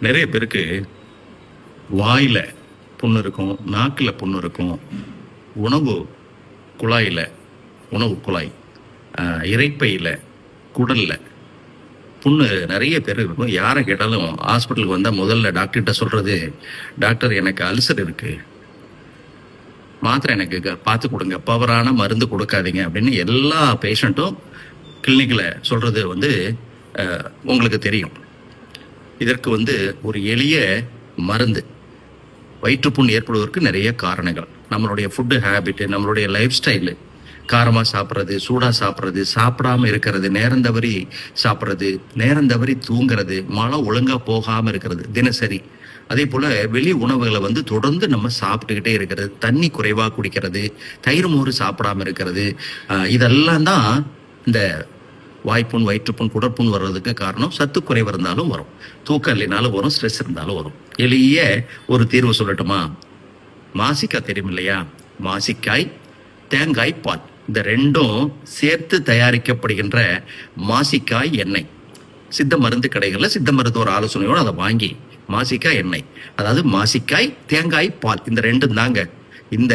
நிறைய பேருக்கு வாயில புண்ணு இருக்கும், நாக்குல புண்ணு இருக்கும், உணவு குழாயில உணவு குழாய், இரைப்பையில, குடல்ல புண்ணு நிறைய பேர் இருக்கும். யாரை கேட்டாலும் ஹாஸ்பிட்டலுக்கு வந்தால் முதல்ல டாக்டர்கிட்ட சொல்றது, டாக்டர் எனக்கு அல்சர் இருக்கு, மாத்திரை எனக்கு பார்த்து கொடுங்க, பவரான மருந்து கொடுக்காதீங்க அப்படின்னு எல்லா பேஷண்ட்டும் கிளினிக்கில் சொல்றது உங்களுக்கு தெரியும். இதற்கு ஒரு எளிய மருந்து. வயிற்றுப்புண் ஏற்படுவதற்கு நிறைய காரணங்கள். நம்மளுடைய ஃபுட்டு ஹேபிட்டு, நம்மளுடைய லைஃப் ஸ்டைலு, காரமாக சாப்பிட்றது, சூடாக சாப்பிட்றது, சாப்பிடாம இருக்கிறது, நேரம் தவறி சாப்பிட்றது, நேரம் தவறி தூங்குறது, மழை ஒழுங்காக போகாமல் இருக்கிறது தினசரி. அதே போல் வெளி உணவுகளை தொடர்ந்து நம்ம சாப்பிட்டுக்கிட்டே இருக்கிறது, தண்ணி குறைவாக குடிக்கிறது, தயிர் மோறு சாப்பிடாம இருக்கிறது, இதெல்லாம் தான் இந்த வாய்ப்புண், வயிற்றுப்புண், குடற்புண் வர்றதுக்கு காரணம். சத்து குறைவு இருந்தாலும் வரும், தூக்கம் இல்லைனாலும் வரும், ஸ்ட்ரெஸ் இருந்தாலும் வரும். எளிய ஒரு தீர்வு சொல்லட்டுமா? மாசிக்காய் தெரியும் இல்லையா? மாசிக்காய், தேங்காய் பால், இந்த ரெண்டும் சேர்த்து தயாரிக்கப்படுகின்ற மாசிக்காய் எண்ணெய். சித்த மருந்து கடைகளில் சித்த மருத்துவர் ஆலோசனையோடு அதை வாங்கி மாசிக்காய் எண்ணெய், அதாவது மாசிக்காய், தேங்காய் பால், இந்த ரெண்டும் தாங்க இந்த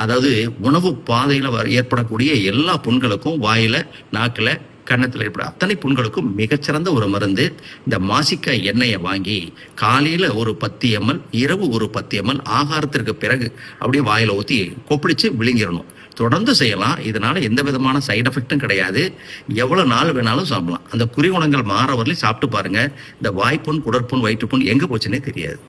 அதாவது உணவு பாதையில் ஏற்படக்கூடிய எல்லா புண்களுக்கும், வாயில, நாக்கில், கன்னத்தில் ஏற்பட அத்தனை புண்களுக்கும் மிகச்சிறந்த ஒரு மருந்து. இந்த மாசிக்காய் எண்ணெயை வாங்கி காலையில் ஒரு 10 ml, இரவு ஒரு 10 ml, ஆகாரத்திற்கு பிறகு அப்படியே வாயில் ஊற்றி கொப்பளிச்சு விழுங்கிடணும். தொடர்ந்து செய்யலாம். இதனால எந்த விதமான சைடு எஃபெக்டும் கிடையாது. எவ்வளோ நாள் வேணாலும் சாப்பிடலாம். அந்த குறிகுணங்கள் மாற வரலையும் சாப்பிட்டு பாருங்க. இந்த வாய்ப்புண், குடற்புண், வயிற்றுப்புண் எங்கே போச்சுன்னே தெரியாது.